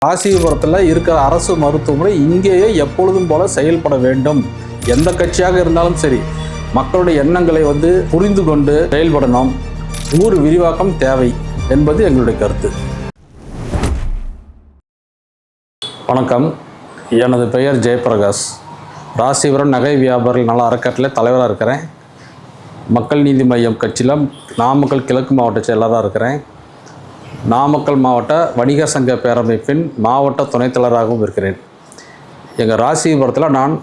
ராசிபுரத்தில் இருக்கிற அரசு மருத்துவமனை இங்கேயே எப்பொழுதும் போல செயல்பட வேண்டும். எந்த கட்சியாக இருந்தாலும் சரி, மக்களுடைய எண்ணங்களை புரிந்து கொண்டு செயல்படணும். ஊர் விரிவாக்கம் தேவை என்பது எங்களுடைய கருத்து. வணக்கம், எனது பெயர் ஜெயபிரகாஷ். ராசிபுரம் நகை வியாபாரிகள் நல அறக்கட்டளை தலைவராக இருக்கிறேன். மக்கள் நீதி மையம் கட்சியில் நாமக்கல் கிழக்கு மாவட்ட செயலராக இருக்கிறேன். நாமக்கல் மாவட்ட வணிகர் சங்க பேரமைப்பின் மாவட்ட துணைத் தலைவராகவும் இருக்கிறேன். எங்கள் ராசிபுரத்தில் நான்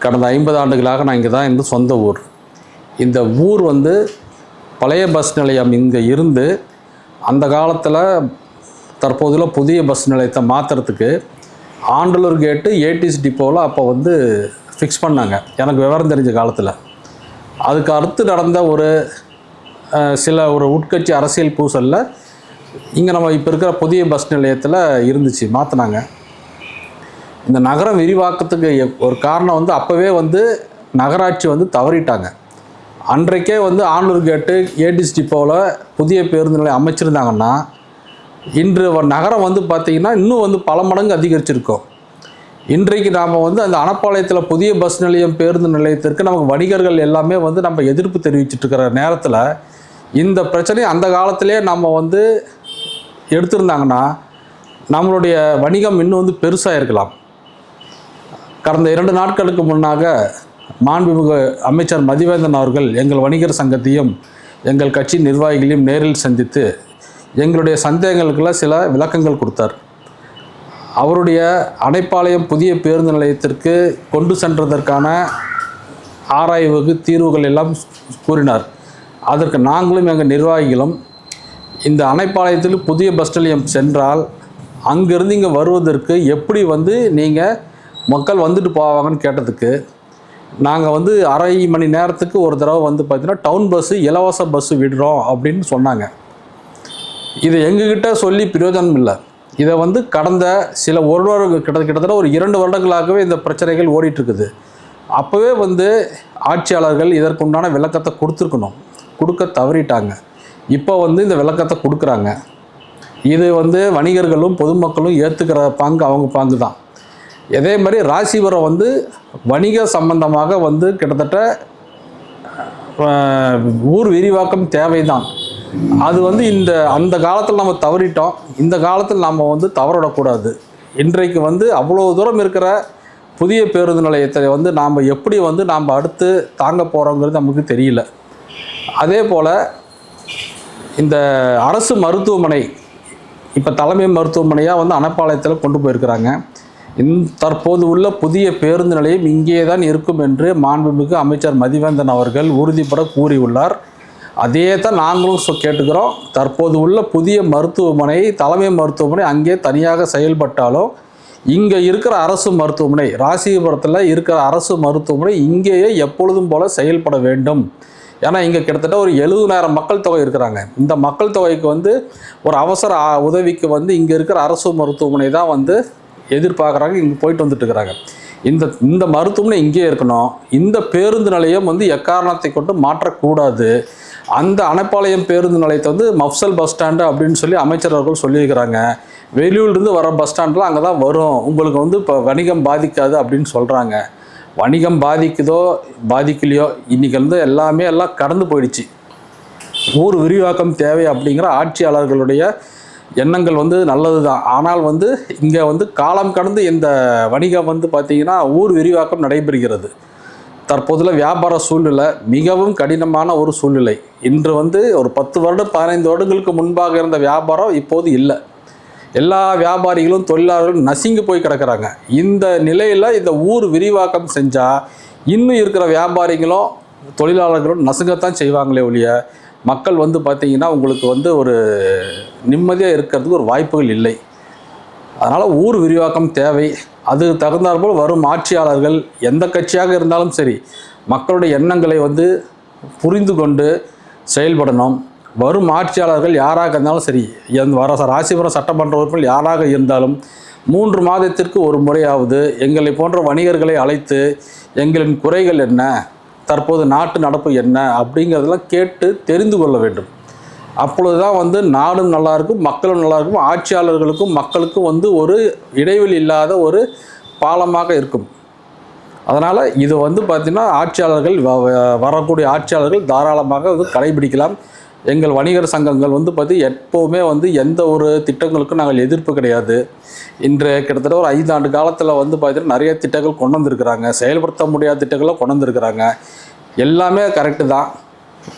கடந்த 50 ஆண்டுகளாக நான் இங்கே தான் சொந்த ஊர். இந்த ஊர் பழைய பஸ் நிலையம் இங்கே இருந்து அந்த காலத்தில் தற்போதுள்ள புதிய பஸ் நிலையத்தை மாற்றுறதுக்கு ஆண்டலூர் கேட்டு ஏடிசி டிப்போவில் அப்போ ஃபிக்ஸ் பண்ணாங்க. எனக்கு விவரம் தெரிஞ்ச காலத்தில். அதுக்கு அடுத்து நடந்த ஒரு உட்கட்சி அரசியல் பூசலில் இங்கே நம்ம இப்போ இருக்கிற புதிய பஸ் நிலையத்தில் இருந்துச்சு, மாற்றினாங்க. இந்த நகரம் விரிவாக்கத்துக்கு ஒரு காரணம் அப்போவே நகராட்சி தவறிட்டாங்க. அன்றைக்கே ஆண்டலூர் கேட்டு ஏடிசி டிப்போவில் புதிய பேருந்து நிலையம் அமைச்சிருந்தாங்கன்னா இன்று நகரம் பார்த்திங்கன்னா இன்னும் பல மடங்கு அதிகரிச்சிருக்கும். இன்றைக்கு நாம் அந்த அனப்பாளையத்தில் புதிய பஸ் நிலையம் பேருந்து நிலையத்திற்கு நமக்கு வணிகர்கள் எல்லாமே நம்ம எதிர்ப்பு தெரிவிச்சிட்ருக்கிற நேரத்தில் இந்த பிரச்சனை அந்த காலத்திலே நம்ம எடுத்திருந்தாங்கன்னா நம்மளுடைய வணிகம் இன்னும் பெருசாக இருக்கலாம். கடந்த 2 நாட்களுக்கு முன்னாக மாண்புமிகு அமைச்சர் மதிவேந்தன் அவர்கள் எங்கள் வணிகர் சங்கத்தையும் எங்கள் கட்சி நிர்வாகிகளையும் நேரில் சந்தித்து எங்களுடைய சந்தேகங்களுக்கெல்லாம் சில விளக்கங்கள் கொடுத்தார். அவருடைய அனைப்பாளையம் புதிய பேருந்து நிலையத்திற்கு கொண்டு சென்றதற்கான ஆராய்வுக்கு தீர்வுகள் எல்லாம் கூறினார். அதற்கு நாங்களும் எங்கள் நிர்வாகிகளும் இந்த அனைப்பாளையத்தில் புதிய பஸ் நிலையம் சென்றால் அங்கேருந்து இங்கே வருவதற்கு எப்படி நீங்கள் மக்கள் வந்துட்டு போவாங்கன்னு கேட்டதுக்கு நாங்கள் அரை மணி நேரத்துக்கு ஒரு தடவை பார்த்தீங்கன்னா டவுன் பஸ்ஸு இலவச பஸ்ஸு விடுறோம் அப்படின்னு சொன்னாங்க. இதை எங்ககிட்ட சொல்லி பிரயோஜனம் இல்லை. இதை கடந்த சில கிட்டத்தட்ட ஒரு 2 வருடங்களாகவே இந்த பிரச்சனைகள் ஓடிட்டுருக்குது. அப்போவே ஆட்சியாளர்கள் இதற்குண்டான விளக்கத்தை கொடுக்க தவறிட்டாங்க. இப்போ இந்த விளக்கத்தை கொடுக்குறாங்க. இது வணிகர்களும் பொதுமக்களும் ஏற்றுக்கிற அவங்க பாங்கு தான். இதே மாதிரி ராசிபுரம் வணிக சம்பந்தமாக கிட்டத்தட்ட ஊர் விரிவாக்கம் தேவைதான். அது அந்த காலத்தில் நம்ம தவறிட்டோம். இந்த காலத்தில் நாம் தவறவிடக்கூடாது. இன்றைக்கு அவ்வளோ தூரம் இருக்கிற புதிய பேருந்து நிலையத்தை நாம் எப்படி நாம் அடுத்து தாங்க போகிறோங்கிறது நமக்கு தெரியல. அதே போல் இந்த அரசு மருத்துவமனை இப்போ தலைமை மருத்துவமனையாக அனப்பாளையத்தில் கொண்டு போயிருக்கிறாங்க. தற்போது உள்ள புதிய பேருந்து நிலையம் இங்கே தான் இருக்கும் என்று மாண்புமிகு அமைச்சர் மதிவேந்தன் அவர்கள் உறுதிப்பட கூறியுள்ளார். அதே தான் நாங்களும் கேட்டுக்கிறோம். தற்போது உள்ள புதிய மருத்துவமனை தலைமை மருத்துவமனை அங்கே தனியாக செயல்பட்டாலும் இங்கே இருக்கிற அரசு மருத்துவமனை ராசிபுரத்தில் இருக்கிற அரசு மருத்துவமனை இங்கேயே எப்பொழுதும் போல செயல்பட வேண்டும். ஏன்னா இங்கே கிட்டத்தட்ட ஒரு 70,000 மக்கள் தொகை இருக்கிறாங்க. இந்த மக்கள் தொகைக்கு ஒரு அவசர உதவிக்கு இங்கே இருக்கிற அரசு மருத்துவமனை தான் எதிர்பார்க்குறாங்க. இங்கே போயிட்டு வந்துட்டுருக்கிறாங்க. இந்த மருத்துவமனை இங்கே இருக்கணும். இந்த பேருந்து நிலையம் எக்காரணத்தை கொண்டு மாற்றக்கூடாது. அந்த அனைப்பாளையம் பேருந்து நிலையத்தை மஃப்சல் பஸ் ஸ்டாண்டு அப்படின்னு சொல்லி அமைச்சர் அவர்கள் சொல்லியிருக்கிறாங்க. வெளியூர்லேருந்து வர பஸ் ஸ்டாண்டில் அங்கே தான் வரும், உங்களுக்கு இப்போ வணிகம் பாதிக்காது அப்படின்னு சொல்கிறாங்க. வணிகம் பாதிக்குதோ பாதிக்கலையோ இன்றைக்கி எல்லாம் கடந்து போயிடுச்சு. ஊர் விரிவாக்கம் தேவை அப்படிங்கிற ஆட்சியாளர்களுடைய எண்ணங்கள் நல்லது தான். ஆனால் இங்கே காலம் கடந்து இந்த வணிகம் பார்த்திங்கன்னா ஊர் விரிவாக்கம் நடைபெறுகிறது. தற்போதுள்ள வியாபார சூழ்நிலை மிகவும் கடினமான ஒரு சூழ்நிலை. இன்று ஒரு 10 வருடம் 15 வருடங்களுக்கு முன்பாக இருந்த வியாபாரம் இப்போது இல்லை. எல்லா வியாபாரிகளும் தொழிலாளர்களும் நசுங்கி போய் கிடக்கிறாங்க. இந்த நிலையில் இந்த ஊர் விரிவாக்கம் செஞ்சால் இன்னும் இருக்கிற வியாபாரிகளும் தொழிலாளர்களும் நசுங்கத்தான் செய்வாங்களே ஒழிய மக்கள் பார்த்திங்கன்னா உங்களுக்கு ஒரு நிம்மதியாக இருக்கிறதுக்கு ஒரு வாய்ப்புகள் இல்லை. அதனால் ஊர் விரிவாக்கம் தேவை. அது தகுந்தாற்போல் வரும் ஆட்சியாளர்கள் எந்த கட்சியாக இருந்தாலும் சரி மக்களுடைய எண்ணங்களை புரிந்து கொண்டு செயல்படணும். வரும் ஆட்சியாளர்கள் யாராக இருந்தாலும் சரி, ராசிபுரம் சட்டமன்ற உறுப்பினர் யாராக இருந்தாலும் 3 மாதத்திற்கு ஒரு முறையாவது எங்களை போன்ற வணிகர்களை அழைத்து எங்களின் குறைகள் என்ன, தற்போது நாட்டு நடப்பு என்ன அப்படிங்கிறதெல்லாம் கேட்டு தெரிந்து கொள்ள வேண்டும். அப்பொழுது தான் வந்து நாடும் நல்லாயிருக்கும், மக்களும் நல்லாயிருக்கும், ஆட்சியாளர்களுக்கும் மக்களுக்கும் வந்து ஒரு இடைவெளி இல்லாத ஒரு பாலமாக இருக்கும். அதனால் இது வந்து பார்த்திங்கன்னா ஆட்சியாளர்கள் வரக்கூடிய ஆட்சியாளர்கள் தாராளமாக வந்து கடைபிடிக்கலாம். எங்கள் வணிகர் சங்கங்கள் வந்து எப்போவுமே வந்து எந்த ஒரு திட்டங்களுக்கும் நாங்கள் எதிர்ப்பு கிடையாது. இன்று கிட்டத்தட்ட ஒரு 5 ஆண்டு காலத்தில் வந்து பார்த்திங்கன்னா நிறைய திட்டங்கள் கொண்டு வந்திருக்கிறாங்க. செயல்படுத்த முடியாத திட்டங்களை கொண்டு வந்திருக்கிறாங்க. எல்லாமே கரெக்டு தான்.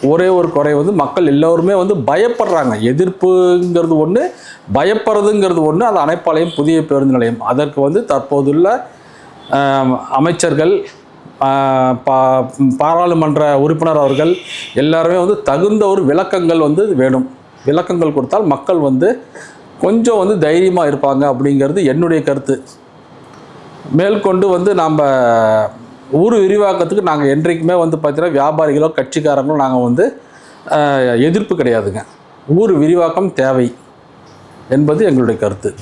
ஒரே ஒரு குறை வந்து மக்கள் எல்லோருமே வந்து பயப்படுறாங்க. எதிர்ப்புங்கிறது ஒன்று, பயப்படுறதுங்கிறது ஒன்று. அது அனைப்பாளையம் புதிய பேருந்து நிலையம். அதற்கு வந்து தற்போதுள்ள அமைச்சர்கள், பாராளுமன்ற உறுப்பினர் அவர்கள் எல்லாருமே வந்து தகுந்த ஒரு விளக்கங்கள் வந்து வேணும். விளக்கங்கள் கொடுத்தால் மக்கள் வந்து கொஞ்சம் வந்து தைரியமாக இருப்பாங்க அப்படிங்கிறது என்னுடைய கருத்து. மேற்கொண்டு வந்து நாம் ஊர் விரிவாக்கத்துக்கு நாங்கள் என்றைக்குமே வந்து பார்த்தீங்கன்னா வியாபாரிகளோ கட்சிக்காரங்களோ நாங்கள் வந்து எதிர்ப்பு கிடையாதுங்க. ஊர் விரிவாக்கம் தேவை என்பது எங்களுடைய கருத்து.